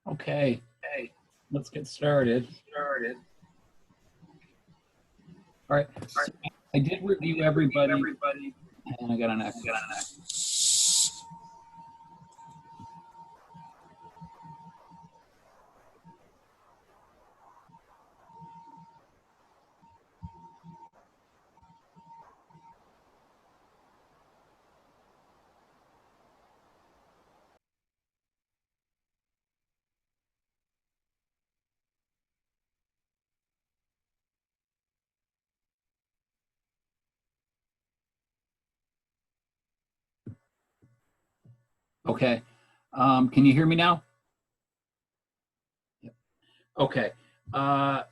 Okay, let's get started. All right, so I did review everybody, and I got an echo. Okay, can you hear me now? Okay, I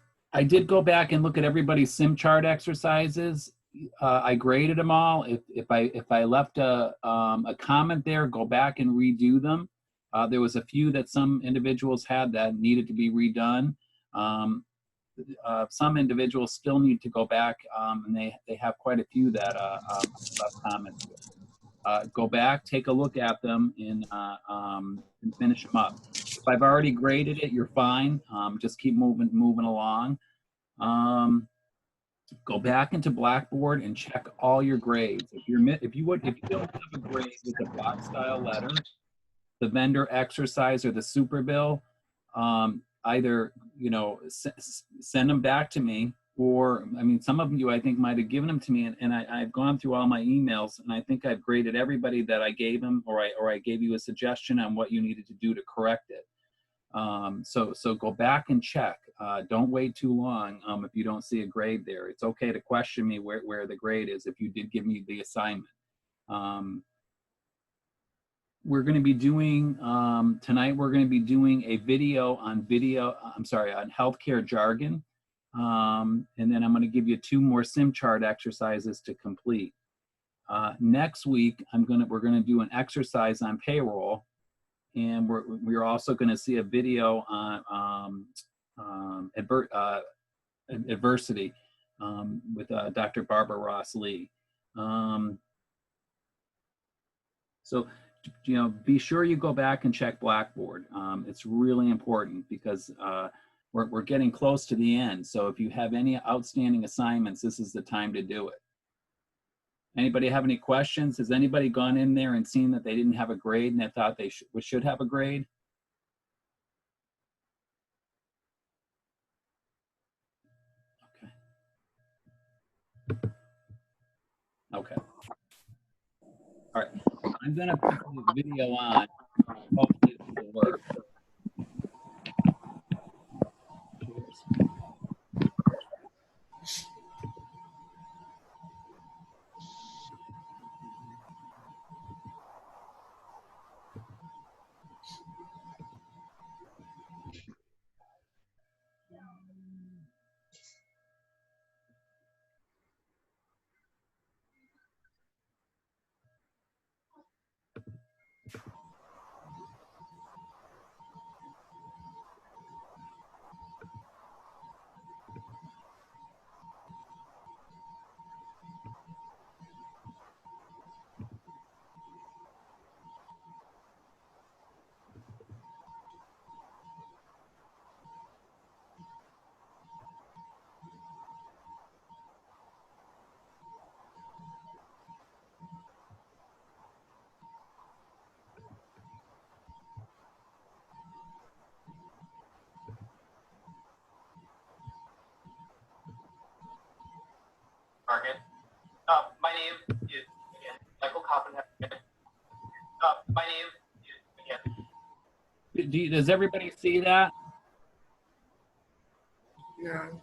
did go back and look at everybody's sim chart exercises. I graded them all. If I left a comment there, go back and redo them. There was a few that some individuals had that needed to be redone. Some individuals still need to go back, and they have quite a few that left comments with. Go back, take a look at them, and finish them up. If I've already graded it, you're fine. Just keep moving along. Go back into Blackboard and check all your grades. If you don't have a grade with the block style letter, the vendor exercise, or the super bill, either send them back to me, or I mean, some of you I think might have given them to me, and I've gone through all my emails, and I think I've graded everybody that I gave them, or I gave you a suggestion on what you needed to do to correct it. So go back and check. Don't wait too long if you don't see a grade there. It's okay to question me where the grade is if you did give me the assignment. We're going to be doing tonight. We're going to be doing a video on healthcare jargon, and then I'm going to give you 2 more sim chart exercises to complete. Next week, we're going to do an exercise on payroll, and we're also going to see a video on adversity with Dr. Barbara Ross Lee. So, be sure you go back and check Blackboard. It's really important because we're getting close to the end. So if you have any outstanding assignments, this is the time to do it. Anybody have any questions? Has anybody gone in there and seen that they didn't have a grade and they thought they should have a grade? Okay. All right. I'm going to put the video on. Hopefully it will work. Jargon. My name is Michael Copenhagen. My name is Does everybody see that? No.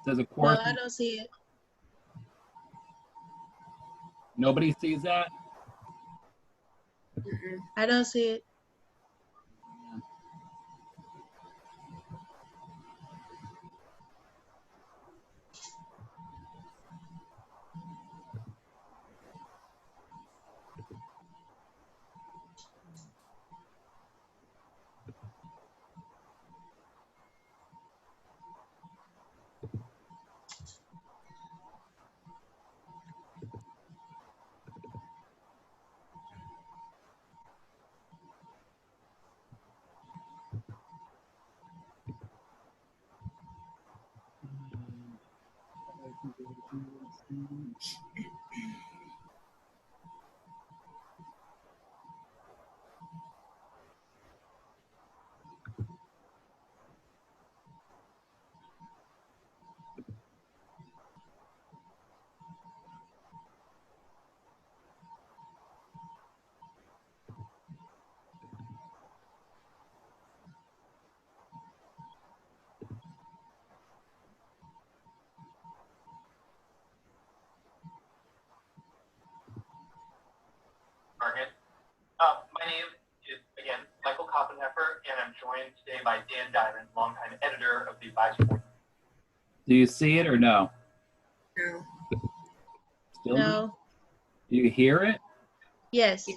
Does a course? No, I don't see it. Nobody sees that? I don't see it. Jargon. My name is, again, Michael Koppenheffer, and I'm joined today by Dan Diamond, longtime editor of the Advisory Board. Do you see it or no? No. Still No. Do you hear it? Yes.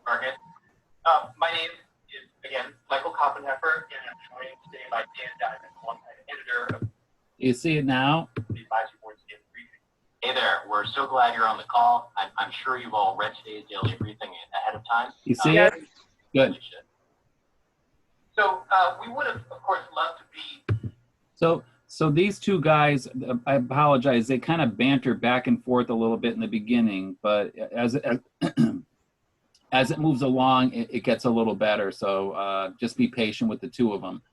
Jargon. My name is, again, Michael Koppenheffer, and I'm joined today by Dan Diamond, longtime editor of You see it now? the Advisory Board's Daily Briefing. Hey there, we're so glad you're on the call. I'm sure you've all read today's Daily Briefing ahead of time. You see it? Good. So we would have, of course, loved to be. So these two guys, I apologize, they kind of banter back and forth a little bit in the beginning, but as as it moves along, it gets a little better. So just be patient with the two of them.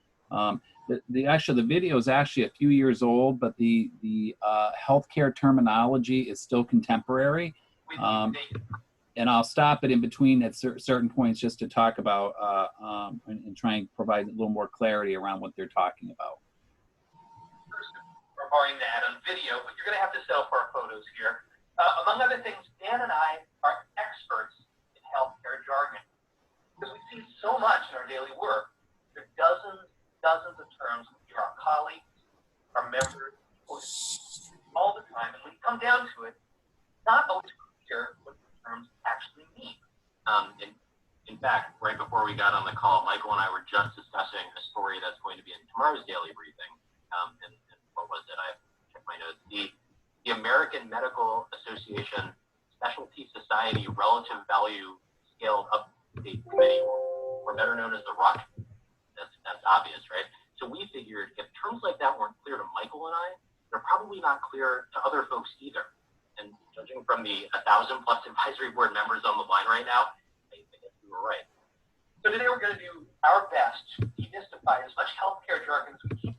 The video is actually a few years old, but the healthcare terminology is still contemporary. And I'll stop it in between at certain points just to talk about and try and provide a little more clarity around what they're talking about. We're borrowing that on video, but you're going to have to settle for our photos here. Among other things, Dan and I are experts in healthcare jargon because we see so much in our daily work. There are dozens of terms we hear our colleagues, our members, all the time, and when you come down to it, it's not always clear what the terms actually mean. In fact, right before we got on the call, Michael and I were just discussing a story that's going to be in tomorrow's daily briefing. And what was it? I checked my notes. The American Medical Association Specialty Society Relative Value Scaled Update Committee, or better known as the RUC. That's obvious, right? So we figured if terms like that weren't clear to Michael and I, they're probably not clear to other folks either. And judging from the 1,000+ advisory board members on the line right now, I guess we were right. So today we're going to do our best to demystify as much healthcare jargon as we can.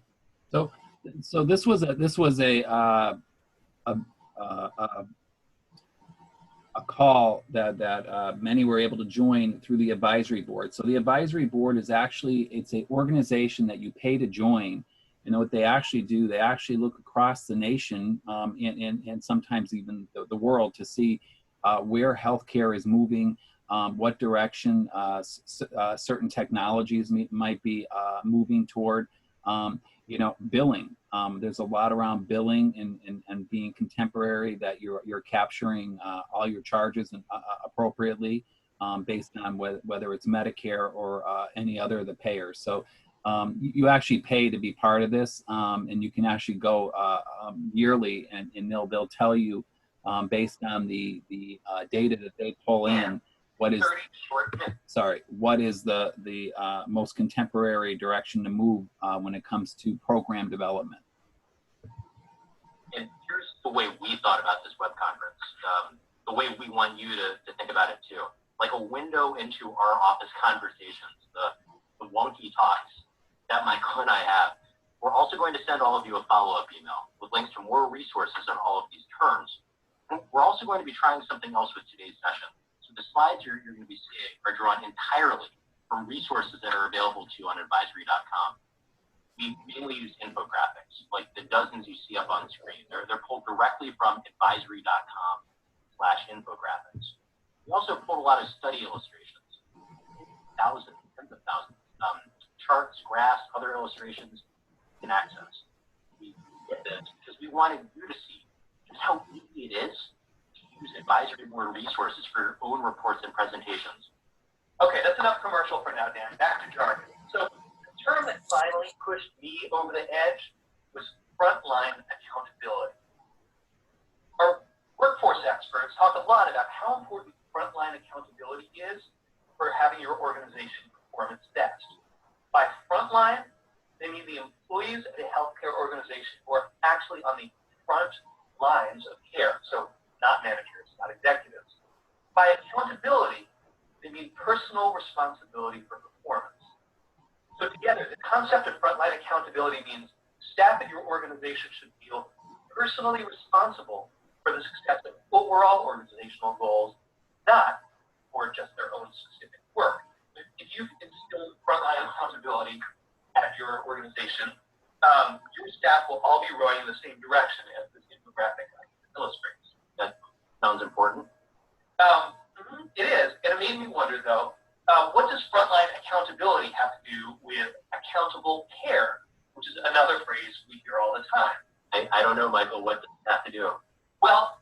So this was a call that many were able to join through the advisory board. So the advisory board is it's an organization that you pay to join. And what they actually do, they actually look across the nation and sometimes even the world to see where healthcare is moving, what direction certain technologies might be moving toward. Billing. There's a lot around billing and being contemporary, that you're capturing all your charges appropriately based on whether it's Medicare or any other of the payers. So you actually pay to be part of this, and you can actually go yearly, and they'll tell you based on the data that they pull in what is the most contemporary direction to move when it comes to program development. And here's the way we thought about this web conference, the way we want you to think about it too, like a window into our office conversations, the wonky talks that Michael and I have. We're also going to send all of you a follow-up email with links to more resources on all of these terms. And we're also going to be trying something else with today's session. So the slides you're going to be seeing are drawn entirely from resources that are available to you on advisory.com. We mainly use infographics, like the dozens you see up on screen. They're pulled directly from advisory.com/infographics. We also pulled a lot of study illustrations, tens of thousands, charts, graphs, other illustrations you can access. We did this because we wanted you to see just how easy it is to use advisory board resources for your own reports and presentations. Okay, that's enough commercial for now, Dan. Back to jargon. So the term that finally pushed me over the edge was frontline accountability. Our workforce experts talk a lot about how important frontline accountability is for having your organization perform its best. By frontline, they mean the employees at a healthcare organization who are actually on the front lines of care, so not managers, not executives. By accountability, they mean personal responsibility for performance. So together, the concept of frontline accountability means staff at your organization should feel personally responsible for the success of overall organizational goals, not for just their own specific work. If you instill frontline accountability at your organization, your staff will all be rowing in the same direction as this infographic illustrates. That sounds important. It is, and it made me wonder though, what does frontline accountability have to do with accountable care, which is another phrase we hear all the time? I don't know, Michael, what does that have to do? Well,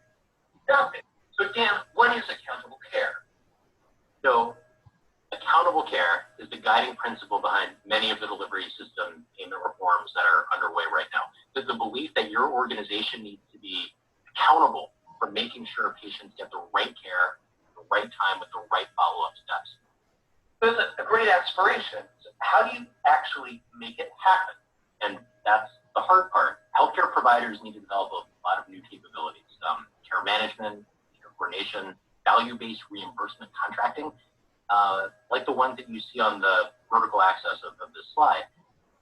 nothing. So Dan, what is accountable care? So accountable care is is the guiding principle behind many of the delivery system payment reforms that are underway right now. The belief that your organization needs to be accountable for making sure patients get the right care, the right time with the right follow-up steps. There's a great aspiration. How do you actually make it happen? And that's the hard part. Healthcare providers need to develop a lot of new capabilities. Care management, care coordination, value-based reimbursement contracting, like the ones that you see on the vertical axis of this slide.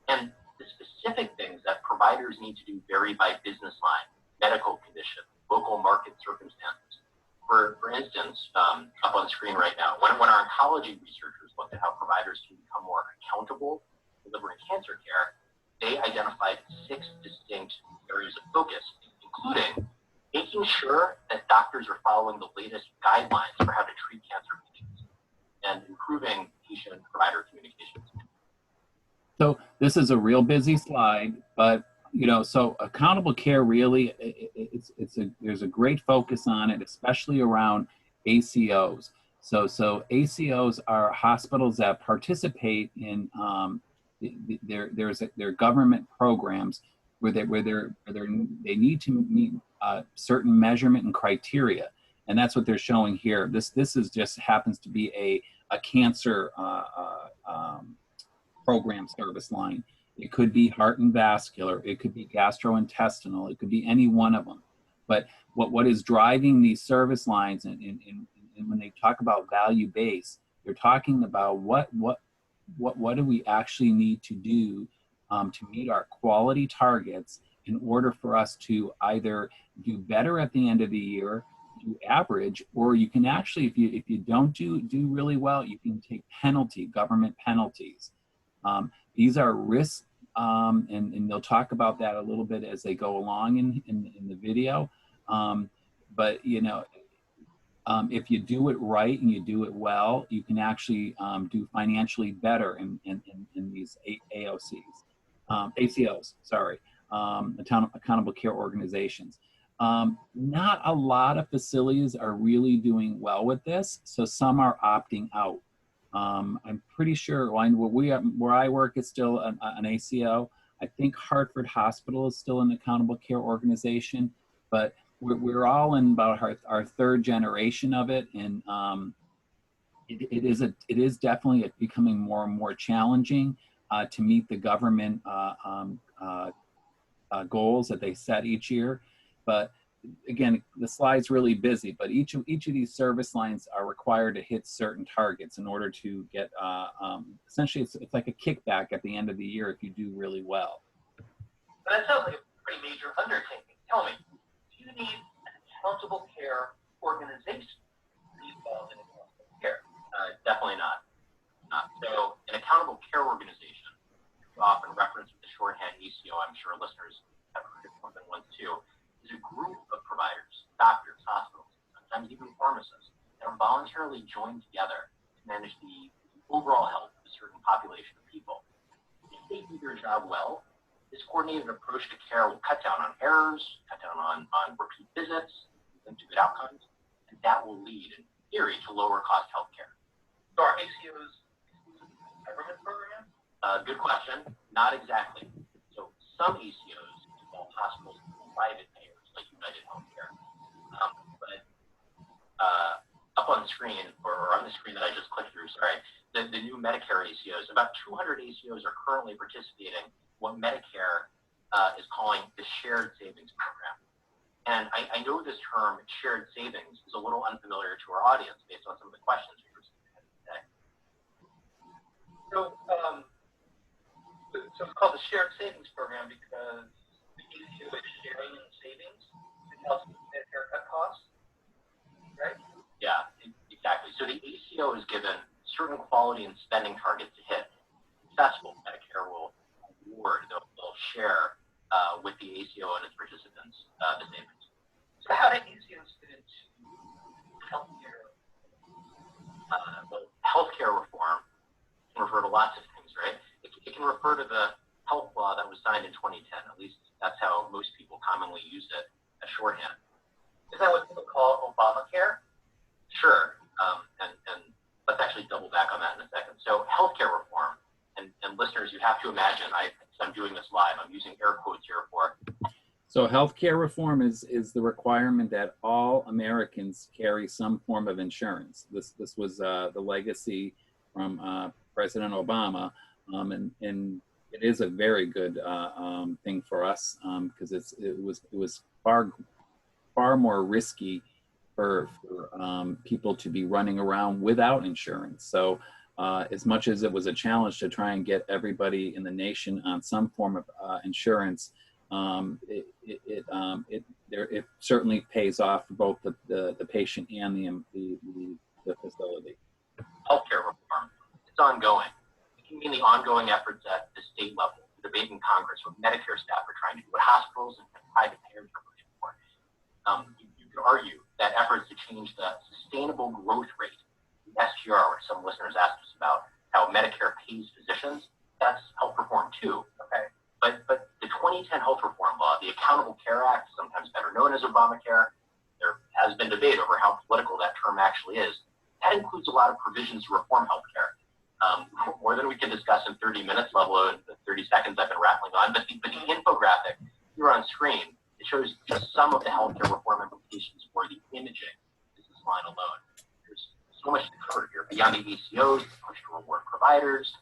And the specific things that providers need to do vary by business line, medical condition, local market circumstances. For instance, up on screen right now, when our oncology researchers looked at how providers can become more accountable delivering cancer care, they identified 6 distinct areas of focus, including making sure that doctors are following the latest guidelines for how to treat cancer patients and improving patient-provider communications. So this is a real busy slide, but so accountable care really, there's a great focus on it, especially around ACOs. So ACOs are hospitals that participate in their government programs where they need to meet certain measurement and criteria, and that's what they're showing here. This is just happens to be a cancer program service line. It could be heart and vascular, it could be gastrointestinal, it could be any one of them. But what is driving these service lines, and when they talk about value based, they're talking about what do we actually need to do to meet our quality targets in order for us to either do better at the end of the year, do average, or you can actually, if you don't do really well, you can take government penalties. These are risks, and they'll talk about that a little bit as they go along in the video. But if you do it right and you do it well, you can actually do financially better in these ACOs, sorry, accountable care organizations. Not a lot of facilities are really doing well with this, so some are opting out. I'm pretty sure where I work is still an ACO. I think Hartford Hospital is still an accountable care organization, but we're all in about our 3rd generation of it, and it is definitely becoming more and more challenging to meet the government goals that they set each year. But again, the slide's really busy, but each of these service lines are required to hit certain targets in order to get, essentially it's like a kickback at the end of the year if you do really well. But that sounds like a pretty major undertaking. Tell me, do you need an accountable care organization to be involved in accountable care? Definitely not. So an accountable care organization, often referenced with the shorthand ACO, I'm sure listeners have heard it more than once too, is a group of providers, doctors, hospitals, sometimes even pharmacists, that are voluntarily joined together to manage the overall health of a certain population of people. If they do their job well, this coordinated approach to care will cut down on errors, cut down on repeat visits, lead to good outcomes, and that will lead, in theory, to lower cost health care. So are ACOs government programs? Good question. Not exactly. So some ACOs involve hospitals and private payers like United Healthcare. But up on the screen, or on the screen that I just clicked through, sorry, the new Medicare ACOs, about 200 ACOs are currently participating in what Medicare is calling the shared savings program. And I know this term, shared savings, is a little unfamiliar to our audience based on some of the questions we received today. So it's called the shared savings program because the ACO is sharing in savings to help Medicare cut costs, right? Yeah, exactly. So the ACO is given certain quality and spending targets to hit. Successful, Medicare will award, they'll share with the ACO and its participants the savings. So how do ACOs fit into healthcare? Well, healthcare reform can refer to lots of things, right? It can refer to the health law that was signed in 2010. At least that's how most people commonly use it as shorthand. Is that what people call Obamacare? Sure. And let's actually double back on that in a second. So healthcare reform, and listeners, you have to imagine, I'm doing this live, I'm using air quotes here for. So healthcare reform is the requirement that all Americans carry some form of insurance. This was the legacy from President Obama, and it is a very good thing for us because it was far more risky for people to be running around without insurance. So as much as it was a challenge to try and get everybody in the nation on some form of insurance, it certainly pays off for both the patient and the facility. Healthcare reform, it's ongoing. It can mean the ongoing efforts at the state level, the debate in Congress, what Medicare staff are trying to do, what hospitals and private payers are pushing for. You could argue that efforts to change the sustainable growth rate, the SGR, which some listeners asked us about, how Medicare pays physicians, that's health reform too. Okay. But the 2010 health reform law, the Accountable Care Act, sometimes better known as Obamacare, there has been debate over how political that term actually is. That includes a lot of provisions to reform healthcare. More than we can discuss in 30 minutes, let alone the 30 seconds I've been rattling on. But the infographic here on screen, it shows just some of the healthcare reform implications for the imaging business line alone. There's so much to cover here. Beyond the ACOs, the push to reward providers.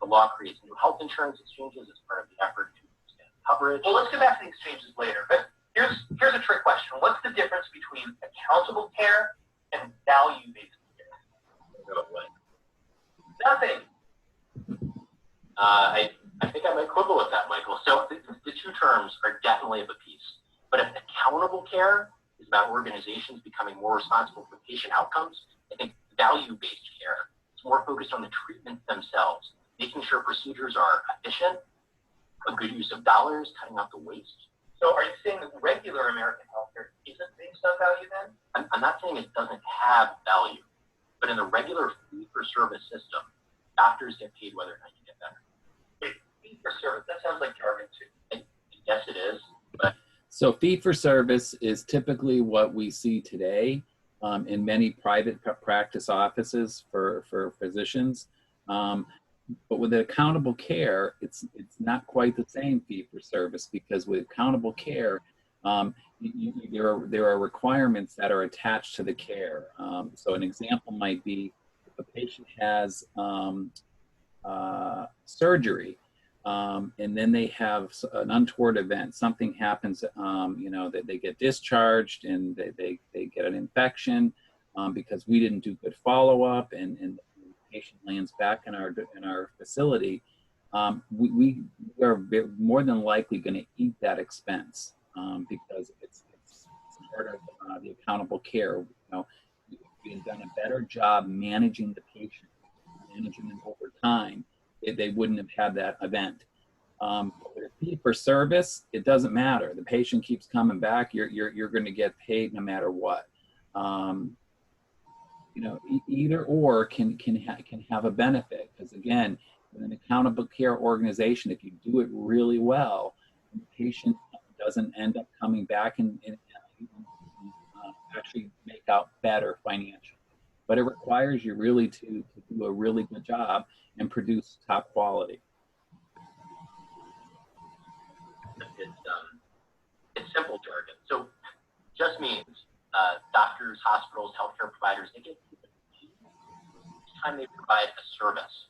The law creates new health insurance exchanges as part of the effort to expand coverage. Well, let's get back to the exchanges later. But here's a trick question. What's the difference between accountable care and value-based care? Nothing. I think I might quibble with that, Michael. So the two terms are definitely of a piece. But if accountable care is about organizations becoming more responsible for patient outcomes, I think value-based care is more focused on the treatments themselves, making sure procedures are efficient, a good use of dollars, cutting out the waste. So are you saying that regular American healthcare isn't based on value then? I'm not saying it doesn't have value, but in the regular fee-for-service system, doctors get paid whether or not you get better. Wait, fee-for-service, that sounds like jargon too. Yes, it is. But So fee-for-service is typically what we see today in many private practice offices for physicians. But with accountable care, it's not quite the same fee-for-service, because with accountable care, there are requirements that are attached to the care. So an example might be if a patient has surgery, and then they have an untoward event, something happens, that they get discharged and they get an infection because we didn't do good follow-up, and the patient lands back in our facility, we are more than likely going to eat that expense because it's part of the accountable care. If we had done a better job managing the patient, managing them over time, they wouldn't have had that event. Fee for service, it doesn't matter. The patient keeps coming back. You're going to get paid no matter what. Either or can have a benefit, because again, with an accountable care organization, if you do it really well, the patient doesn't end up coming back and actually make out better financially. But it requires you really to do a really good job and produce top quality. It's simple jargon. So just means doctors, hospitals, healthcare providers, they get each time they provide a service,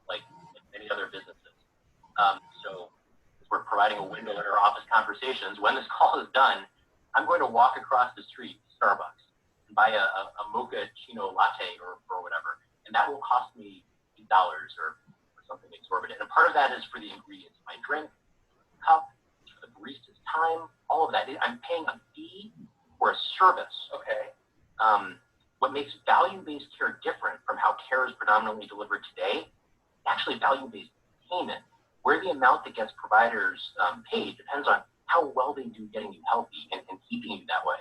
like many other businesses. So if we're providing a window in our office conversations, when this call is done, I'm going to walk across the street to Starbucks and buy a mochaccino latte or whatever, and that will cost me $8 or something exorbitant. And part of that is for the ingredients of my drink, cup, the barista's time, all of that. I'm paying a fee for a service. Okay. What makes value-based care different from how care is predominantly delivered today, actually value-based payment, where the amount that gets providers paid depends on how well they do getting you healthy and keeping you that way.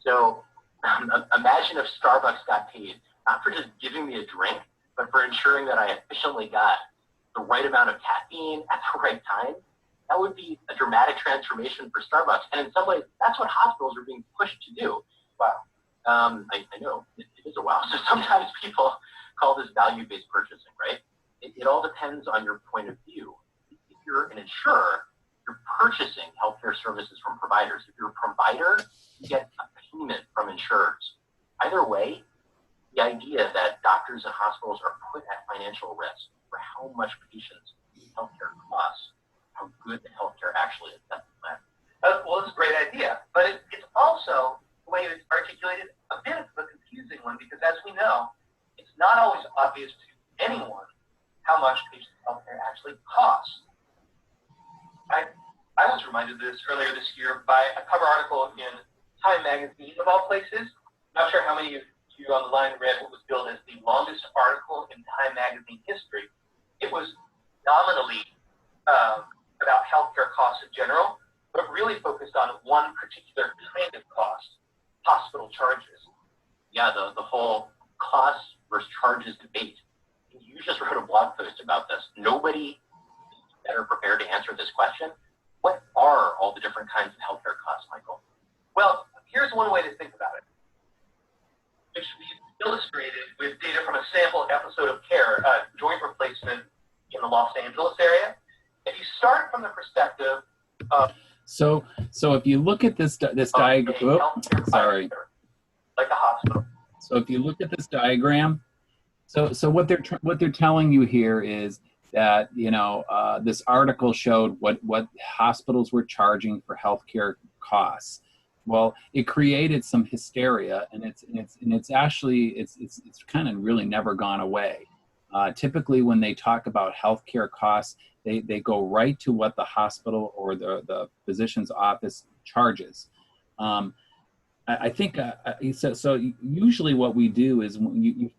So imagine if Starbucks got paid, not for just giving me a drink, but for ensuring that I efficiently got the right amount of caffeine at the right time. That would be a dramatic transformation for Starbucks. And in some ways, that's what hospitals are being pushed to do. Wow. I know it is a while, so sometimes people call this value-based purchasing, right? It all depends on your point of view. If you're an insurer, you're purchasing healthcare services from providers. If you're a provider, you get a payment from insurers. Either way, the idea that doctors and hospitals are put at financial risk for how much patients' healthcare costs, how good the healthcare actually is, that's the plan. Well, it's a great idea, but it's also, the way it's articulated, a bit of a confusing one, because as we know, it's not always obvious to anyone how much patient healthcare actually costs. I was reminded of this earlier this year by a cover article in Time magazine, of all places. Not sure how many of you on the line read what was billed as the longest article in Time magazine history. It was nominally about healthcare costs in general, but really focused on one particular kind of cost, hospital charges. Yeah, the whole costs versus charges debate. You just wrote a blog post about this. Nobody is better prepared to answer this question. What are all the different kinds of healthcare costs, Michael? Well, here's one way to think about it, which we've illustrated with data from a sample episode of CARE, joint replacement in the Los Angeles area. If you start from the perspective of So if you look at this diagram, sorry. Like a hospital. So if you look at this diagram, so what they're telling you here is that, you know, this article showed what hospitals were charging for healthcare costs. Well, it created some hysteria, and it's actually kind of really never gone away. Typically, when they talk about healthcare costs, they go right to what the hospital or the physician's office charges. I think so. Usually, what we do is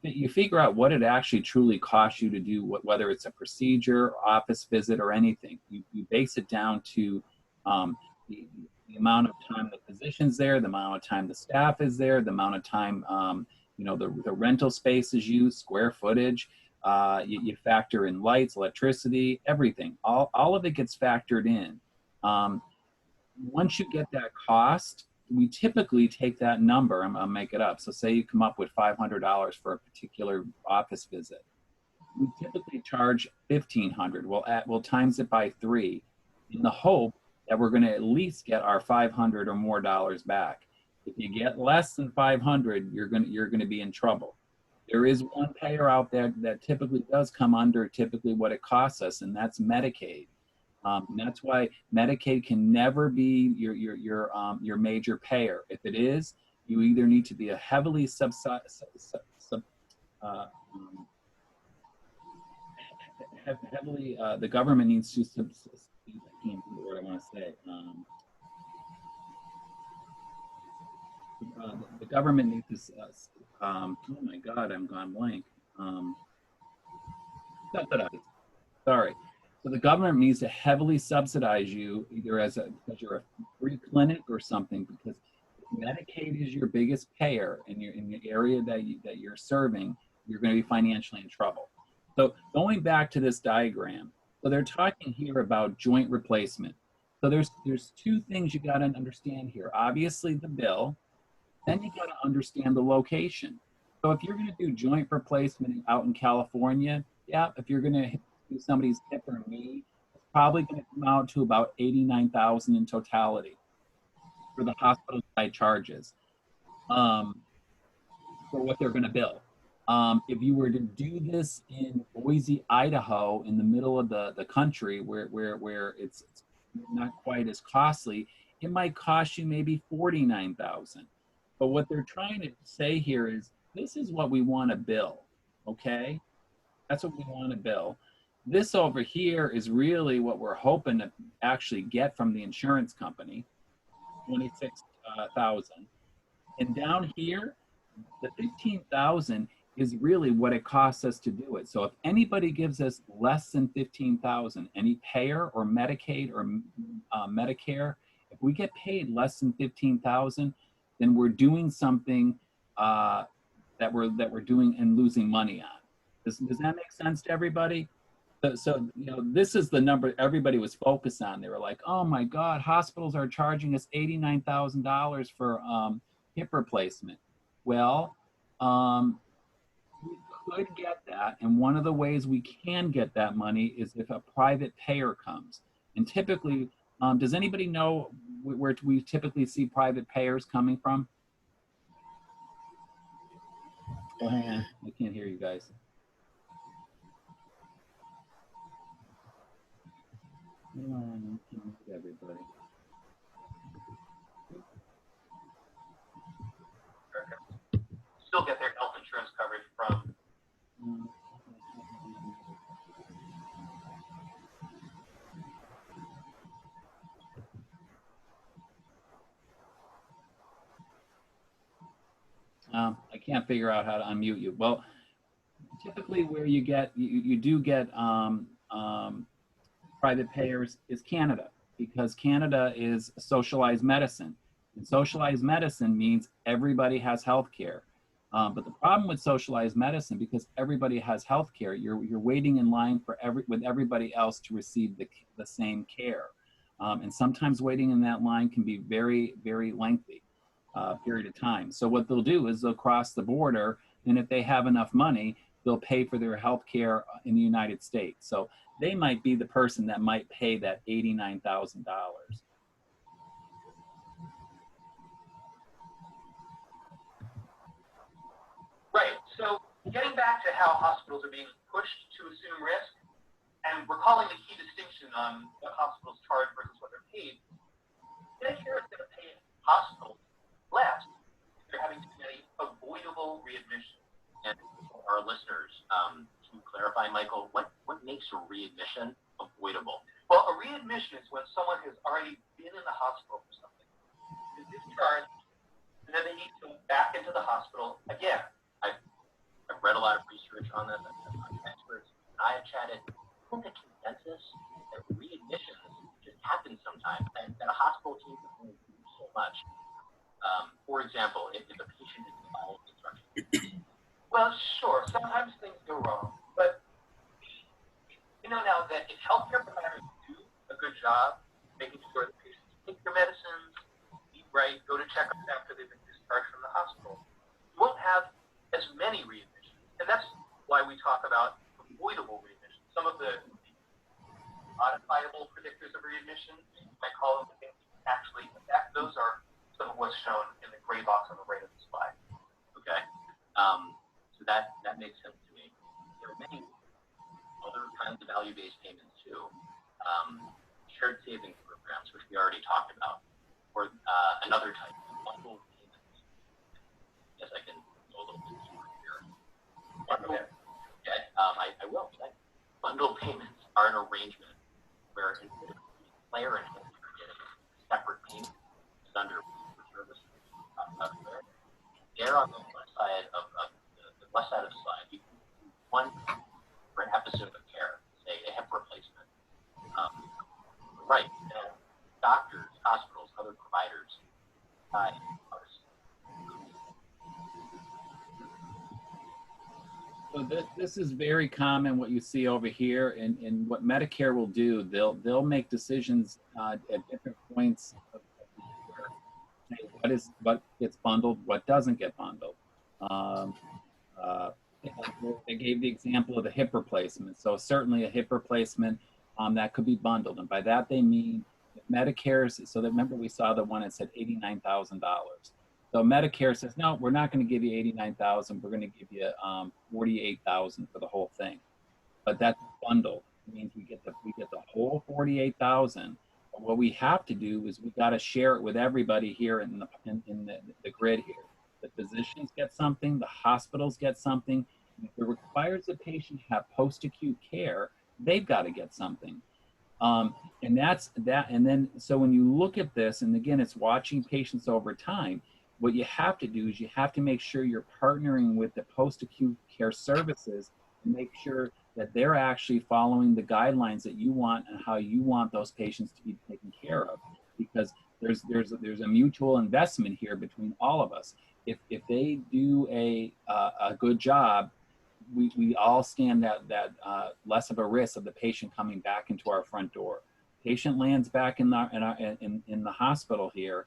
you figure out what it actually truly costs you to do, whether it's a procedure, office visit, or anything. You base it down to the amount of time the physician's there, the amount of time the staff is there, the amount of time the rental space is used, square footage. You factor in lights, electricity, everything. All of it gets factored in. Once you get that cost, we typically take that number, I'll make it up. So say you come up with $500 for a particular office visit. We typically charge $1,500. We'll times it by 3 in the hope that we're going to at least get our $500 or more dollars back. If you get less than $500, you're going to be in trouble. There is one payer out there that typically does come under typically what it costs us, and that's Medicaid. And that's why Medicaid can never be your major payer. If it is, you either need to be a heavily the government needs to I can't think of what I want to say. The government needs to. Oh my God, I'm gone blank. Subsidize. Sorry. So the government needs to heavily subsidize you either because you're a free clinic or something, because if Medicaid is your biggest payer and you're in the area that you're serving, you're going to be financially in trouble. So going back to this diagram, so they're talking here about joint replacement. So there's two things you got to understand here. Obviously the bill, then you got to understand the location. So if you're going to do joint replacement out in California, yeah, if you're going to do somebody's hip or knee, it's probably going to come out to about $89,000 in totality for the hospital side charges for what they're going to bill. If you were to do this in Boise, Idaho, in the middle of the country where it's not quite as costly, it might cost you maybe $49,000. But what they're trying to say here is, this is what we want to bill, okay? That's what we want to bill. This over here is really what we're hoping to actually get from the insurance company, $26,000. And down here, the $15,000 is really what it costs us to do it. So if anybody gives us less than $15,000, any payer or Medicaid or Medicare, if we get paid less than $15,000, then we're doing something that we're doing and losing money on. Does that make sense to everybody? So this is the number everybody was focused on. They were like, oh my God, hospitals are charging us $89,000 for hip replacement. Well, we could get that, and one of the ways we can get that money is if a private payer comes. And typically, does anybody know where we typically see private payers coming from? Oh, hang on, I can't hear you guys. Come on, I can't hear everybody. Still get their health insurance coverage from. I can't figure out how to unmute you. Well, typically where you get, you do get private payers is Canada, because Canada is socialized medicine. And socialized medicine means everybody has health care. But the problem with socialized medicine, because everybody has health care, you're waiting in line for with everybody else to receive the same care. And sometimes waiting in that line can be very, very lengthy period of time. So what they'll do is they'll cross the border, and if they have enough money, they'll pay for their health care in the United States. So they might be the person that might pay that $89,000. Right. So getting back to how hospitals are being pushed to assume risk, and recalling the key distinction on what hospitals charge versus what they're paid, Medicare is going to pay hospitals less if they're having too many avoidable readmissions. And for our listeners, to clarify, Michael, what makes a readmission avoidable? Well, a readmission is when someone has already been in the hospital for something, is discharged, and then they need to go back into the hospital again. I've read a lot of research on this. I've experts and I have chatted. I think the consensus that readmissions just happen sometimes, and that a hospital team can only do so much. For example, if a patient is following instructions. Well, sure, sometimes things go wrong, but we know now that if healthcare providers do a good job making sure that patients take their medicines, eat right, go to checkups after they've been discharged from the hospital, you won't have as many readmissions. And that's why we talk about avoidable readmissions. Some of the modifiable predictors of readmission, you might call them the things that actually affect. Those are some of what's shown in the gray box on the right of the slide. Okay. So that makes sense to me. There are many other kinds of value-based payments too. Shared savings programs, which we already talked about, or another type of bundled payments. Yes, I can go a little bit deeper here. I will. Bundled payments are an arrangement where instead of player and healthcare getting separate payments under services, there on the left side of the left side of the slide, you can do one for an episode of care, say a hip replacement. Right. Doctors, hospitals, other providers, So this is very common what you see over here, and what Medicare will do, they'll make decisions at different points of what gets bundled, what doesn't get bundled. They gave the example of the hip replacement. So certainly a hip replacement that could be bundled, and by that they mean Medicare's. So that, remember we saw the one that said $89,000. So Medicare says, no, we're not going to give you $89,000. We're going to give you $48,000 for the whole thing. But that's bundled. It means we get the whole $48,000. But what we have to do is we got to share it with everybody here in the grid here. The physicians get something. The hospitals get something. And if it requires the patient to have post-acute care, they've got to get something. And that's that. And then, so when you look at this, and again, it's watching patients over time. What you have to do is you have to make sure you're partnering with the post-acute care services and make sure that they're actually following the guidelines that you want and how you want those patients to be taken care of. Because there's a mutual investment here between all of us. If they do a good job, we all stand that less of a risk of the patient coming back into our front door. Patient lands back in the hospital here.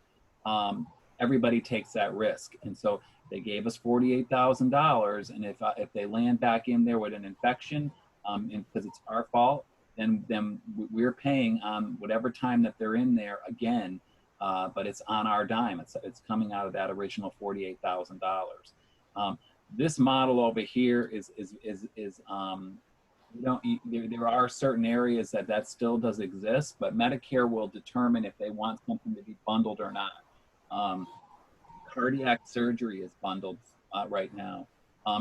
everybody takes that risk. And so they gave us $48,000, and if they land back in there with an infection, and because it's our fault, then we're paying on whatever time that they're in there again, but it's on our dime. It's coming out of that original $48,000. This model over here is there are certain areas that still does exist, but Medicare will determine if they want something to be bundled or not. Cardiac surgery is bundled right now.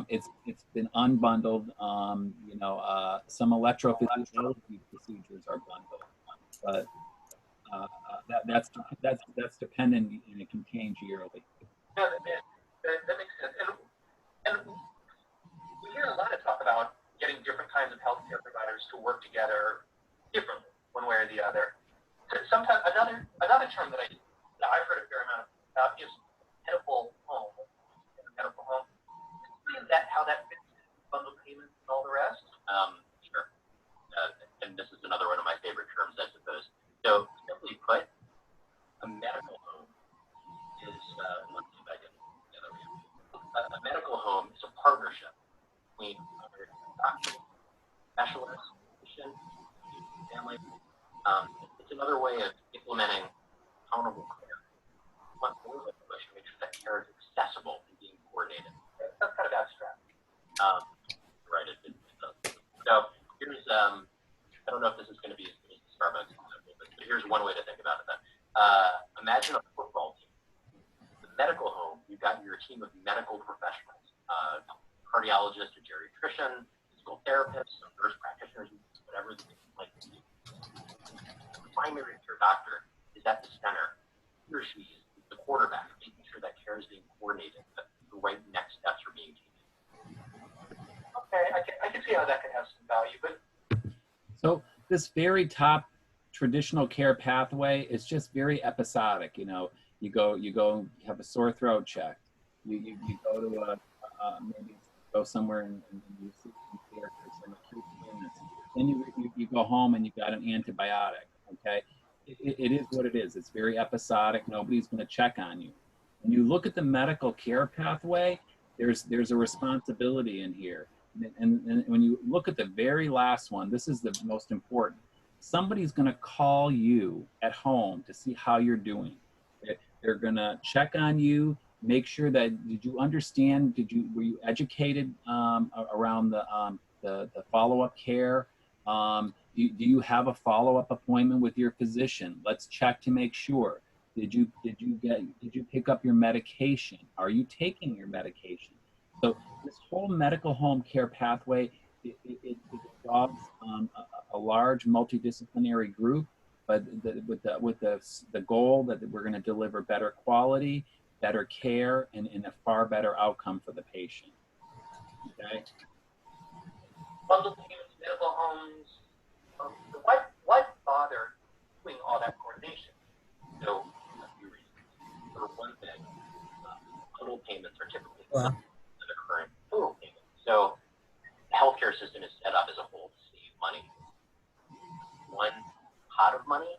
It's been unbundled. Some electrophysiology procedures are bundled, but that's dependent, and it can change yearly. No, that makes sense. And we hear a lot of talk about getting different kinds of healthcare providers to work together differently, one way or the other. Sometimes another term that I've heard a fair amount about is medical home. Medical home. Explain how that fits into bundle payments and all the rest. Sure. And this is another one of my favorite terms, I suppose. So simply put, a medical home is let's see if I can. A medical home is a partnership between doctor, specialist, patient, family. It's another way of implementing accountable care. We want to make sure that care is accessible and being coordinated. That's kind of abstract. Right, it does. So here's, I don't know if this is going to be as good as the Starbucks example, but here's one way to think about it then. Imagine a football team. The medical home, you've got your team of medical professionals, cardiologist, a geriatrician, physical therapist, some nurse practitioners, whatever the case might be. The primary care doctor is at the center. He or she is the quarterback, making sure that care is being coordinated, that the right next steps are being taken. Okay, I can see how that could have some value, but So this very top traditional care pathway is just very episodic. You go have a sore throat checked. You go to maybe go somewhere and you see some care for some acute illness. Then you go home and you got an antibiotic. Okay, it is what it is. It's very episodic. Nobody's going to check on you. When you look at the medical care pathway, there's a responsibility in here. And when you look at the very last one, this is the most important. Somebody's going to call you at home to see how you're doing. They're going to check on you, make sure that did you understand? Were you educated around the follow-up care? Do you have a follow-up appointment with your physician? Let's check to make sure. Did you pick up your medication? Are you taking your medication? So this whole medical home care pathway, it involves a large multidisciplinary group, but with the goal that we're going to deliver better quality, better care, and a far better outcome for the patient. Okay. bundle payments, medical homes. Why bother doing all that coordination? So, a few reasons. For one thing, bundle payments are typically the current total payment. So, the healthcare system is set up as a whole to save money. One pot of money,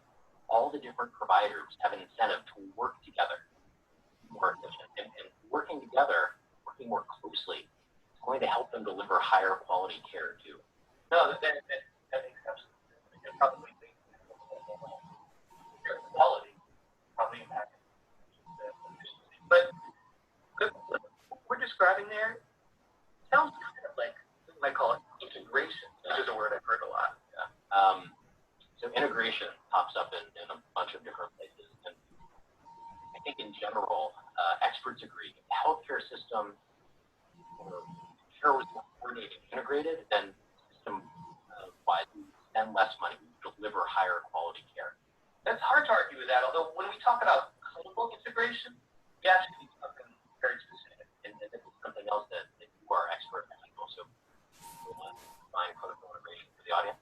all the different providers have an incentive to work together more efficient. And working together, working more closely, is going to help them deliver higher quality care too. No, that makes sense. And probably quality probably impacted the efficiency. But what we're describing there sounds kind of like what we might call it integration, which is a word I've heard a lot. Yeah. So integration pops up in a bunch of different places. And I think in general, experts agree if the healthcare system or care was more coordinated, integrated, then system-wise, we would spend less money, we would deliver higher quality care. That's hard to argue with that, although when we talk about clinical integration, we actually need something very specific. And this is something else that you are expert at. Also, define clinical integration for the audience.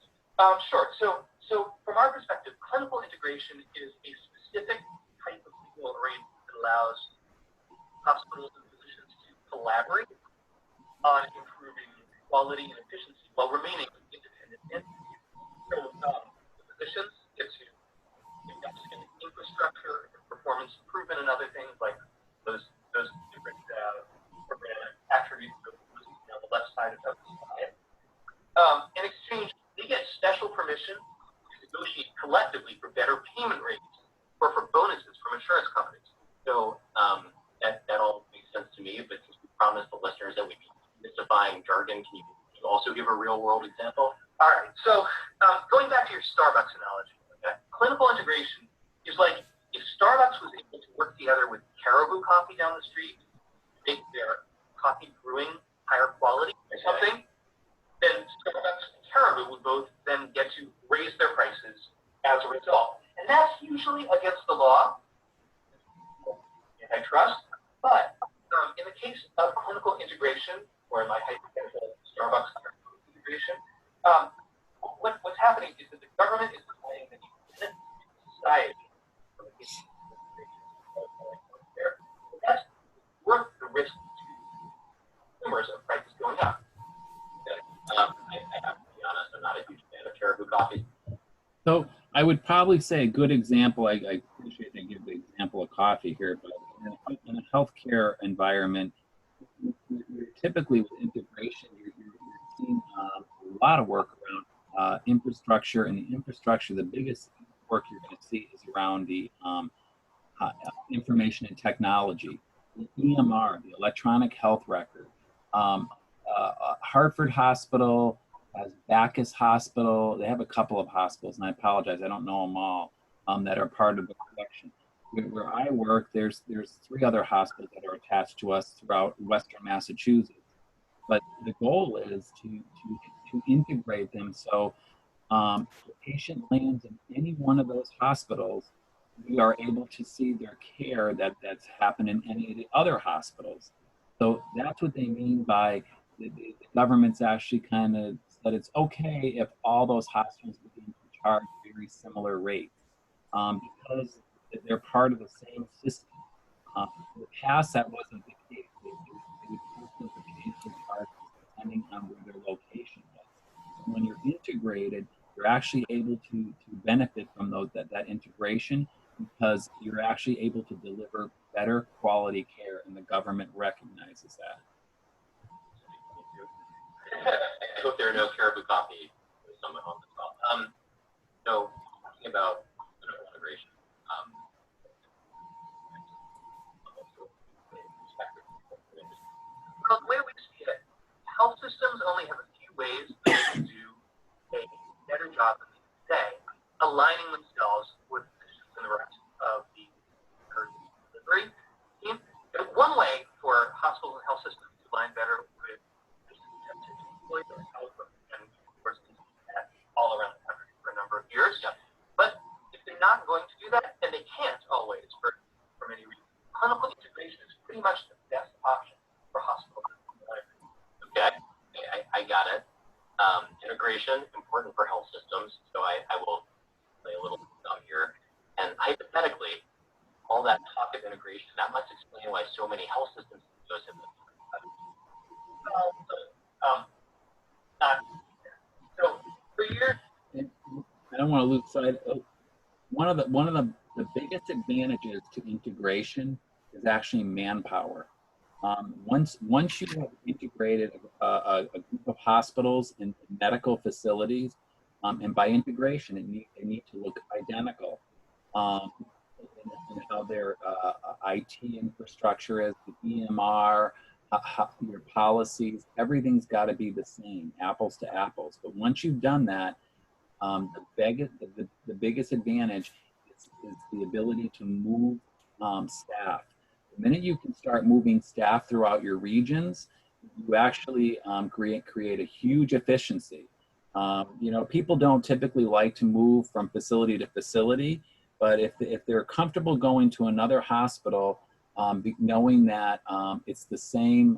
Sure. So from our perspective, clinical integration is a specific type of legal arrangement that allows hospitals and physicians to collaborate on improving quality and efficiency while remaining independent entities. So the physicians get to invest in infrastructure, performance improvement, and other things like those different program attributes on the left side of the slide. In exchange, they get special permission to negotiate collectively for better payment rates or for bonuses from insurance companies. So that all makes sense to me, but since we promised the listeners that we'd be mystifying jargon, can you also give a real world example? All right, so going back to your Starbucks analogy, okay? Clinical integration is like if Starbucks was able to work together with Caribou Coffee down the street to make their coffee brewing higher quality or something, then Starbucks and Caribou would both then get to raise their prices as a result. And that's usually against the law, antitrust, but in the case of clinical integration, or in my hypothetical Starbucks integration, what's happening is that the government is deciding that the society that's worth the risk to consumers of prices going up. I have to be honest, I'm not a huge fan of Caribou coffee. So I would probably say a good example, I appreciate they give the example of coffee here, but in a healthcare environment, you're typically with integration, you're seeing a lot of work around infrastructure, and the infrastructure, the biggest work you're going to see is around the information and technology, the EMR, the electronic health record. Hartford Hospital has Bacchus Hospital. They have a couple of hospitals, and I apologize, I don't know them all, that are part of the collection. Where I work, there's 3 other hospitals that are attached to us throughout Western Massachusetts. But the goal is to integrate them so the patient lands in any one of those hospitals, we are able to see their care that's happened in any of the other hospitals. So that's what they mean by the government's actually kind of said it's okay if all those hospitals begin to charge very similar rates because they're part of the same system. In the past, that wasn't the case. They would constantly change charges depending on where their location was. So when you're integrated, you're actually able to benefit from that integration because you're actually able to deliver better quality care, and the government recognizes that. I hope there are no Caribou coffee with someone on the call. So talking about clinical integration, well, the way we see it, health systems only have a few ways they can do a better job than they do today, aligning themselves with physicians and the rest of the delivery team. And one way for hospitals and health systems to align better with physicians is to deploy their health and of course that all around the country for a number of years. Yeah. But if they're not going to do that, and they can't always for many reasons, clinical integration is pretty much the best option for hospitals. Okay, I got it. Integration, important for health systems, so I will play a little dumb here. And hypothetically, all that talk of integration, that must explain why so many health systems go to this. So for years, I don't want to lose sight. One of the biggest advantages to integration is actually manpower. Once you have integrated a group of hospitals and medical facilities, and by integration, they need to look identical in how their IT infrastructure is, the EMR, your policies, everything's got to be the same, apples to apples. But once you've done that, the biggest advantage is the ability to move staff. The minute you can start moving staff throughout your regions, you actually create a huge efficiency. People don't typically like to move from facility to facility, but if they're comfortable going to another hospital, knowing that it's the same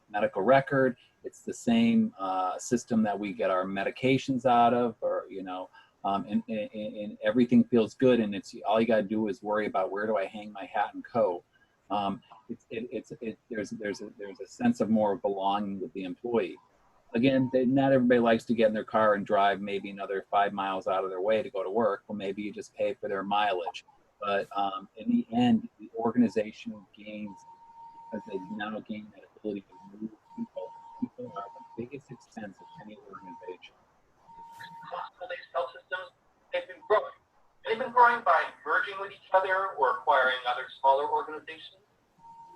medical record, it's the same system that we get our medications out of, or and everything feels good, and it's all you got to do is worry about where do I hang my hat and coat. There's a sense of more belonging with the employee. Again, not everybody likes to get in their car and drive maybe another 5 miles out of their way to go to work. Well, maybe you just pay for their mileage. But in the end, the organization gains, because they've now gained that ability to move people. People are the biggest expense of any organization. Hospital-based health systems, they've been growing. They've been growing by merging with each other or acquiring other smaller organizations.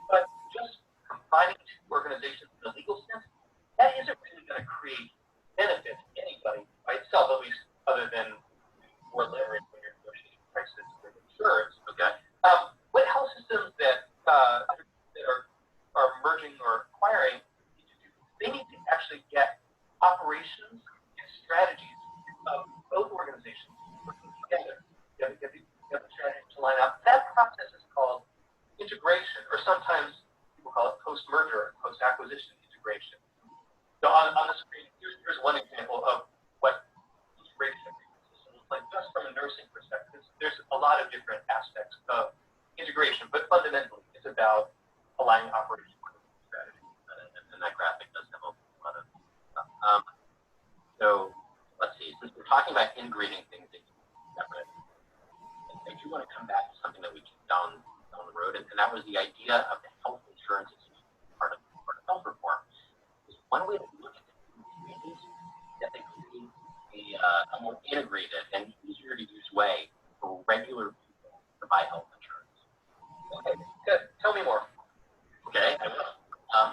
But just combining two organizations in a legal sense, that isn't really going to create benefit to anybody by itself, at least other than more leverage when you're negotiating prices with insurance. Okay. What health systems that are merging or acquiring need to do, they need to actually get operations and strategies of both organizations working together. You have to get the strategies to line up. That process is called integration, or sometimes people call it post-merger, post-acquisition integration. So on the screen, here's one example of what integration system looks like just from a nursing perspective. There's a lot of different aspects of integration, but fundamentally, it's about aligning operations with strategy. And that graphic does have a lot of stuff. So let's see, since we're talking about integrating things separate, I do want to come back to something that we took down the road, and that was the idea of the health insurance institute part of health reform. One way to look at it is that they create a more integrated and easier to use way for regular people to buy health insurance. Okay, good. Tell me more. Okay, I will.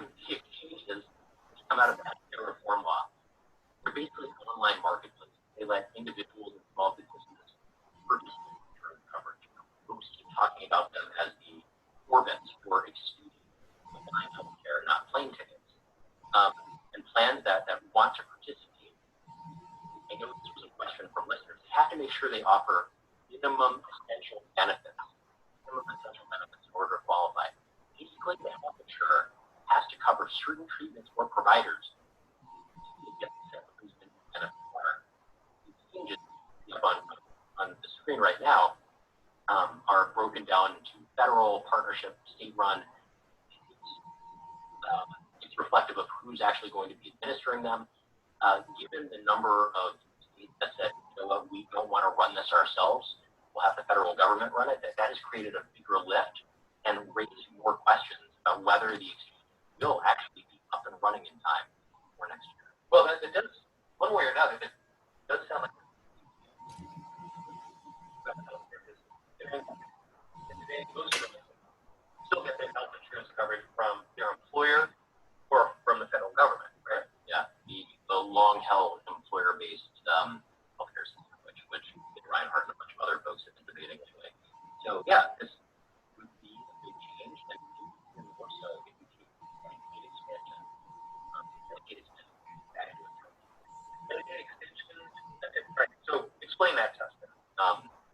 The exchanges which come out of the healthcare reform law, they're basically online marketplaces. They let individuals and small businesses purchase insurance coverage. Folks keep talking about them as the orbits for expedient online healthcare, not plane tickets. And plans that want to participate, I know this was a question from listeners, they have to make sure they offer minimum essential benefits in order to qualify. Basically, the health insurer has to cover certain treatments or providers to get the set of who's been benefit for. These changes up on the screen right now are broken down into federal, partnership, state-run. It's reflective of who's actually going to be administering them. Given the number of states that said, you know what, we don't want to run this ourselves, we'll have the federal government run it, that has created a bigger lift and raised more questions about whether the exchange will actually be up and running in time for next year. Well, it does, one way or another, it does sound like still get their health insurance coverage from their employer or from the federal government, right? Yeah, the long-held employer-based healthcare system, which Reinhardt and a bunch of other folks have been debating anyway. So yeah, this would be a big change, and even more so if you take Medicaid expansion, back into account. Medicaid extension, right? So explain that to us.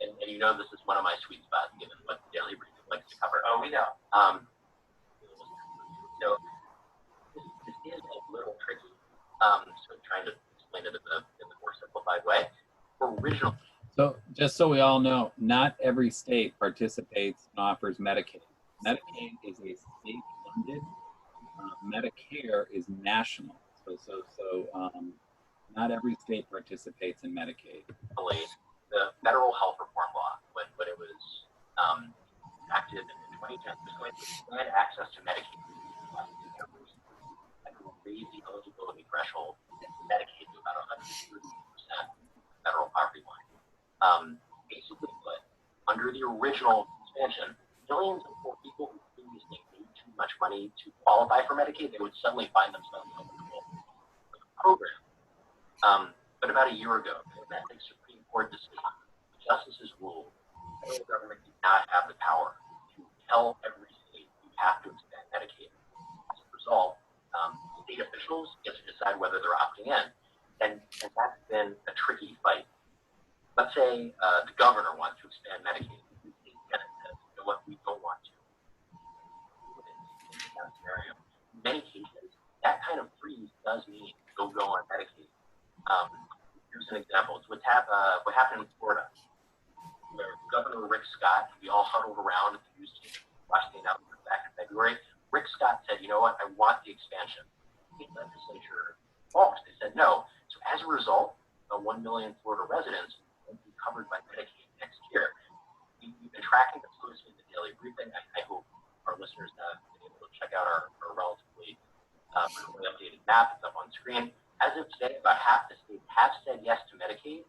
And you know this is one of my sweet spots, given what Daily Briefing likes to cover. Oh, we know. So this is a little tricky. So trying to explain it in the more simplified way. Originally. So just so we all know, not every state participates and offers Medicaid. Medicaid is a state-funded. Medicare is national. So not every state participates in Medicaid. The federal health reform law, when it was acted in 2010, was going to expand access to Medicaid. And raise the eligibility threshold for Medicaid to about 130% federal poverty line. Basically put, under the original expansion, millions of poor people who previously made too much money to qualify for Medicaid, they would suddenly find themselves eligible for the program. But about a year ago, in that Supreme Court decision, the justices ruled the federal government did not have the power to tell every state you have to expand Medicaid. As a result, state officials get to decide whether they're opting in, and that's been a tricky fight. Let's say the governor wants to expand Medicaid, and the state Senate says, you know what, we don't want to. In that scenario, in many cases, that kind of freeze does mean go on Medicaid. Here's an example. It's what happened in Florida, where Governor Rick Scott, we all huddled around at the news team, watched the announcement back in February. Rick Scott said, you know what, I want the expansion. The legislature balked. They said no. So as a result, 1 million Florida residents won't be covered by Medicaid next year. We been tracking this closely in the daily briefing. I hope our listeners have been able to check out our relatively currently updated map. It's up on screen. As of today, about half the states have said yes to Medicaid.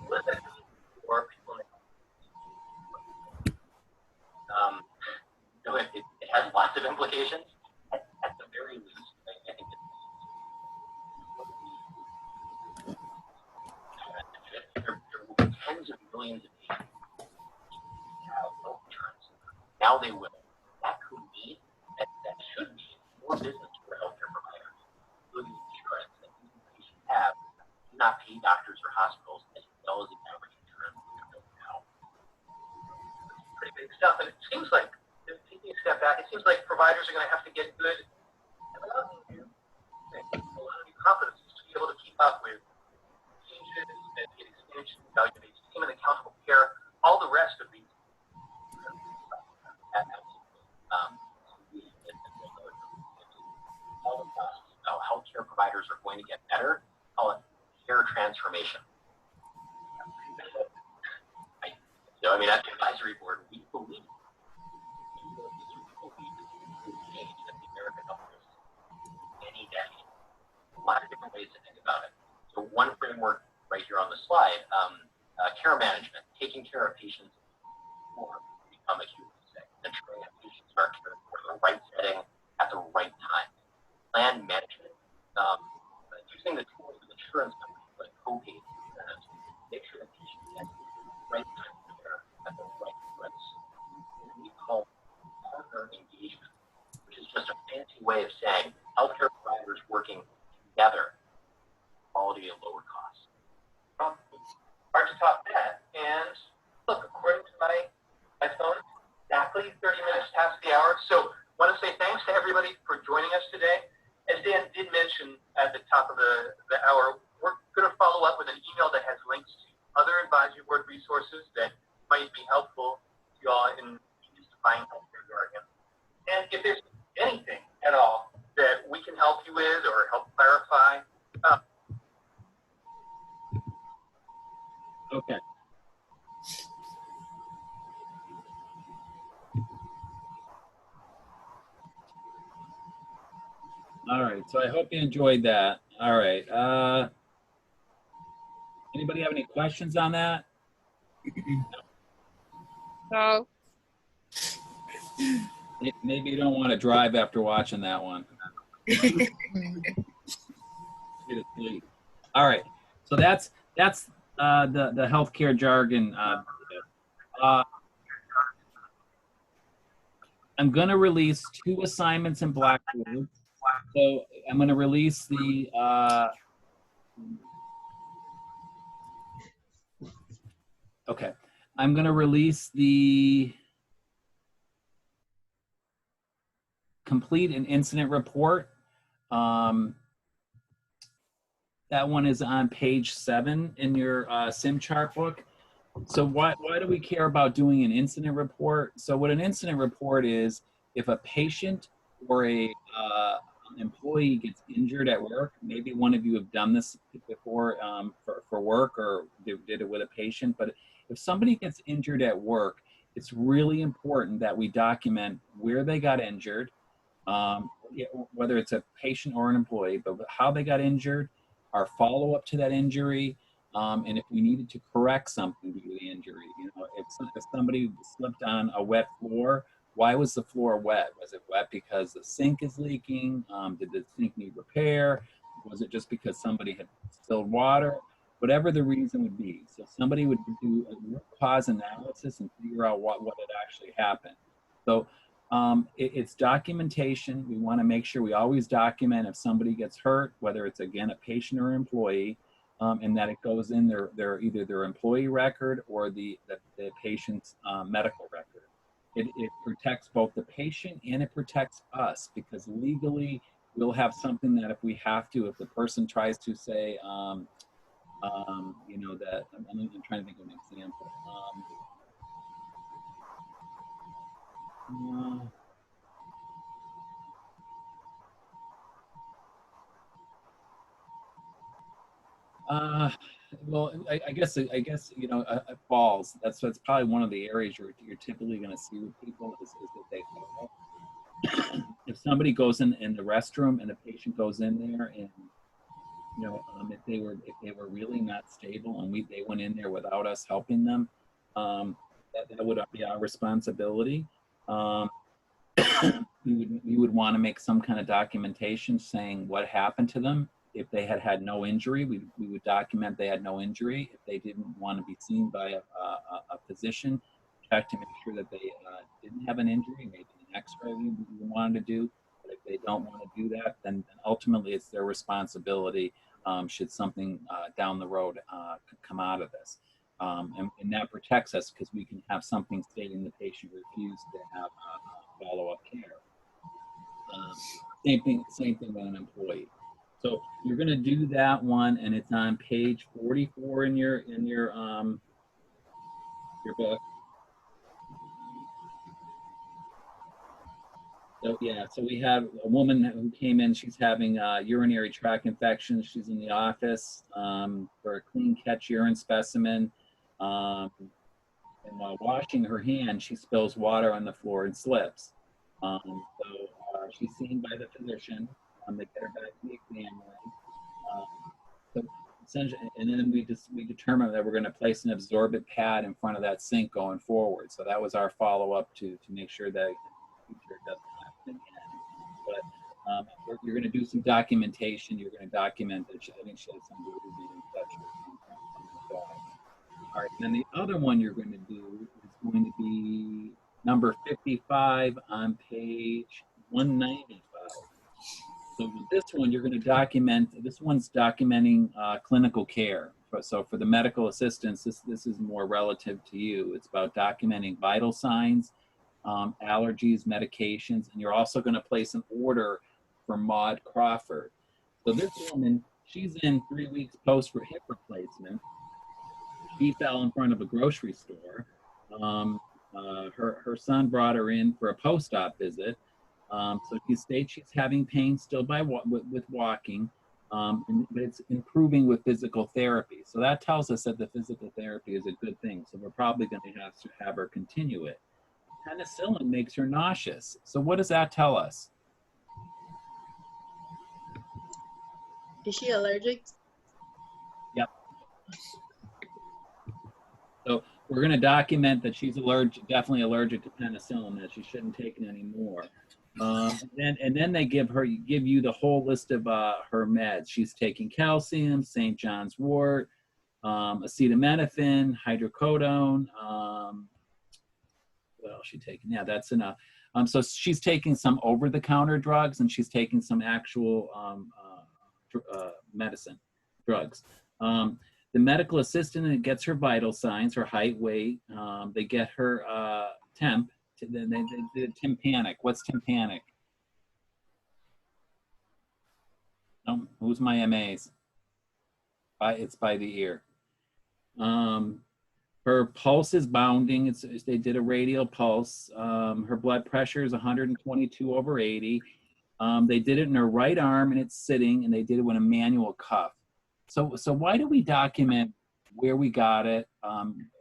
What does that mean for people? So it has lots of implications. At the very least, I think there will be tens of millions of people who have health insurance. Now they will. That could mean, that should mean, more business for healthcare providers, including insurance that these patients have, do not pay doctors or hospitals as well as the average insurance now. Pretty big stuff, and it seems like, taking a step back, it seems like providers are going to have to get good at a lot of new competencies to be able to keep up with changes, Medicaid expansion, value-based payment, accountable care, all the rest of these. All the process of how healthcare providers are going to get better, call it care transformation. So, I mean, at the advisory board, we believe change that the American healthcare system any decade. A lot of different ways to think about it. So one framework right here on the slide, care management, taking care of patients before they become acutely sick, ensuring that patients are cared for in the right setting at the right time. Plan management, using the tools of insurance companies like co-pays and incentives, make sure that patients get the right kind of care at the right price. What we call partner engagement, which is just a fancy way of saying healthcare providers working together, quality at lower costs. Hard to top that. And look, according to my phone, exactly 30 minutes past the hour. So I want to say thanks to everybody for joining us today. As Dan did mention at the top of the hour, we're going to follow up with an email that has links to other advisory board resources that might be helpful to you all in demystifying healthcare jargon. And if there's anything at all that we can help you with or help clarify, Okay. All right. So I hope you enjoyed that. All right. Anybody have any questions on that? No. Maybe you don't want to drive after watching that one. Get asleep. All right. So that's the healthcare jargon. I'm going to release 2 assignments in Blackboard. So I'm going to release the okay. I'm going to release the complete an incident report. That one is on page 7 in your sim chart book. So why do we care about doing an incident report? So what an incident report is, if a patient or a employee gets injured at work, maybe one of you have done this before for work or did it with a patient, but if somebody gets injured at work, it's really important that we document where they got injured, whether it's a patient or an employee, but how they got injured, our follow-up to that injury, and if we needed to correct something due to the injury. You know, if somebody slipped on a wet floor, why was the floor wet? Was it wet because the sink is leaking? Did the sink need repair? Was it just because somebody had spilled water? Whatever the reason would be. So somebody would do a root cause analysis and figure out what had actually happened. So it's documentation. We want to make sure we always document if somebody gets hurt, whether it's, again, a patient or employee, and that it goes in their either their employee record or the patient's medical record. It protects both the patient and it protects us, because legally we'll have something that if we have to, if the person tries to say, you know, that I'm trying to think of an example. Well, I guess you know, falls. That's probably one of the areas you're typically going to see with people is that they fall. If somebody goes in the restroom and a patient goes in there and you know if they were really not stable and they went in there without us helping them, that would be our responsibility. Um, we would want to make some kind of documentation saying what happened to them. If they had no injury, we would document they had no injury. If they didn't want to be seen by a physician, check to make sure that they didn't have an injury, maybe an x-ray we wanted to do. But if they don't want to do that, then ultimately it's their responsibility should something down the road come out of this. And that protects us because we can have something stating the patient refused to have follow-up care. Same thing with an employee. So you're going to do that one, and it's on page 44 in your book. So yeah, so we have a woman who came in. She's having urinary tract infections. She's in the office for a clean catch urine specimen. And while washing her hands, she spills water on the floor and slips. So she's seen by the physician. They get her back to the exam room. So essentially, and then we determined that we're going to place an absorbent pad in front of that sink going forward. So that was our follow-up to make sure that in the future it doesn't happen again. But you're going to do some documentation. You're going to document that I think she had some movement infection from the dog. All right, and then the other one you're going to do is going to be number 55 on page 195. So with this one, you're going to document, this one's documenting clinical care. So for the medical assistants, this is more relative to you. It's about documenting vital signs, allergies, medications, and you're also going to place an order for Maud Crawford. So this woman, she's in 3 weeks post for hip replacement. She fell in front of a grocery store. Her son brought her in for a post-op visit. So she states she's having pain still with walking, but it's improving with physical therapy. So that tells us that the physical therapy is a good thing. So we're probably going to have her continue it. Penicillin makes her nauseous. So what does that tell us? Is she allergic? Yep. So we're going to document that she's definitely allergic to penicillin, that she shouldn't take it anymore. And then they give you the whole list of her meds. She's taking calcium, St. John's wort, acetaminophen, hydrocodone. What else is she taking? Yeah, that's enough. So she's taking some over-the-counter drugs, and she's taking some actual medicine, drugs. The medical assistant gets her vital signs, her height, weight. They get her temp. Then they did tympanic. What's tympanic? No, who's my MAs? It's by the ear. Her pulse is bounding. They did a radial pulse. Her blood pressure is 122/80. They did it in her right arm, and it's sitting, and they did it with a manual cuff. So why do we document where we got it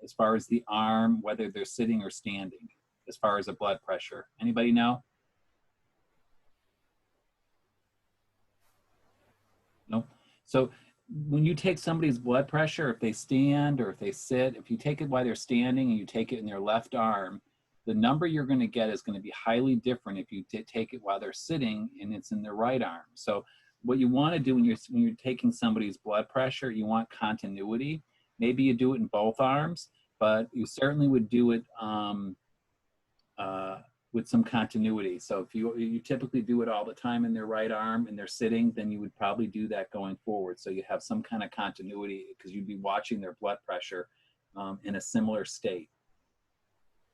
as far as the arm, whether they're sitting or standing, as far as the blood pressure? Anybody know? No? So when you take somebody's blood pressure, if they stand or if they sit, if you take it while they're standing and you take it in their left arm, the number you're going to get is going to be highly different if you take it while they're sitting and it's in their right arm. So what you want to do when you're taking somebody's blood pressure, you want continuity. Maybe you do it in both arms, but you certainly would do it with some continuity. So if you typically do it all the time in their right arm and they're sitting, then you would probably do that going forward. So you have some kind of continuity because you'd be watching their blood pressure in a similar state.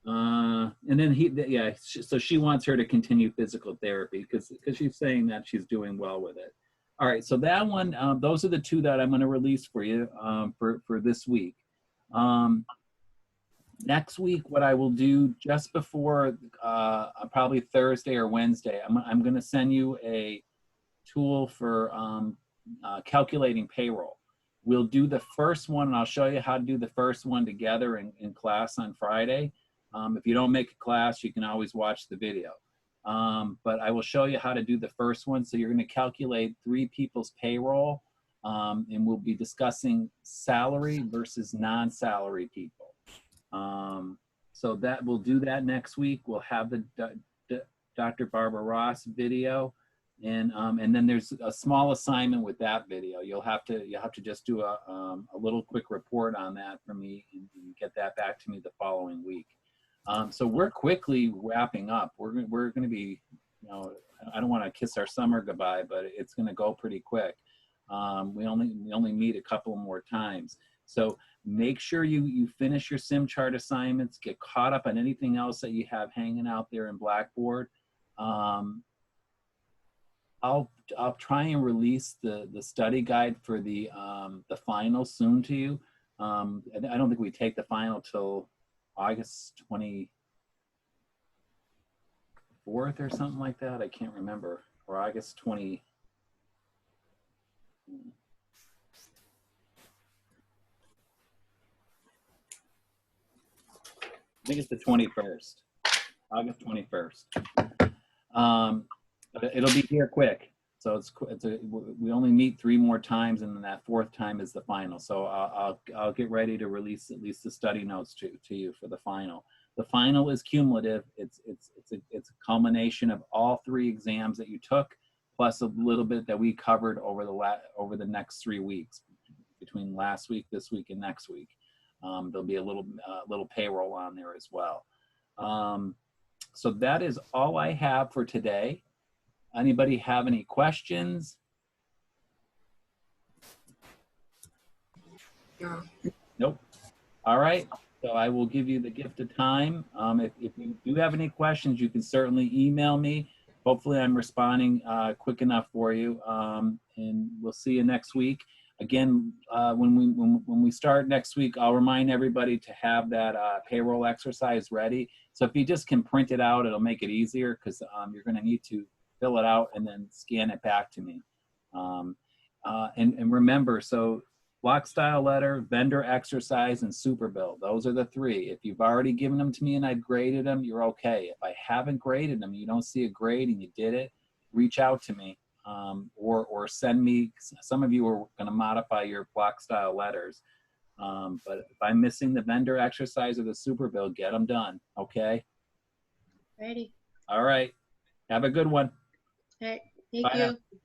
And then so she wants her to continue physical therapy because she's saying that she's doing well with it. All right, so that one, those are the two that I'm going to release for you for this week. Next week, what I will do just before probably Thursday or Wednesday, I'm going to send you a tool for calculating payroll. We'll do the first one, and I'll show you how to do the first one together in class on Friday. If you don't make a class, you can always watch the video. But I will show you how to do the first one. So you're going to calculate 3 people's payroll, and we'll be discussing salary versus non-salary people. So that we'll do that next week. We'll have the Dr. Barbara Ross video, and then there's a small assignment with that video. You'll have to just do a little quick report on that for me and get that back to me the following week. So we're quickly wrapping up. We're going to be, you know, I don't want to kiss our summer goodbye, but it's going to go pretty quick. We only meet a couple more times. So make sure you finish your sim chart assignments, get caught up on anything else that you have hanging out there in Blackboard. I'll try and release the study guide for the final soon to you. I don't think we take the final till August 24th or something like that. I can't remember. Or August 20. I think it's the 21st, August 21st. But it'll be here quick. So we only meet 3 more times, and then that 4th time is the final. So I'll get ready to release at least the study notes to you for the final. The final is cumulative. It's a culmination of all 3 exams that you took, plus a little bit that we covered over the next 3 weeks, between last week, this week, and next week. There'll be a little payroll on there as well. So that is all I have for today. Anybody have any questions? No. Nope. All right. So I will give you the gift of time. If you do have any questions, you can certainly email me. Hopefully I'm responding quick enough for you. And we'll see you next week. Again, when we start next week, I'll remind everybody to have that payroll exercise ready. So if you just can print it out, it'll make it easier, because you're going to need to fill it out and then scan it back to me. And remember, so block style letter, vendor exercise, and super bill. Those are the 3. If you've already given them to me and I've graded them, you're okay. If I haven't graded them, you don't see a grade and you did it, reach out to me. Or send me, some of you are going to modify your block style letters. But if I'm missing the vendor exercise or the super bill, get them done. Okay. Ready. All right. Have a good one. All right. Thank Bye now. you.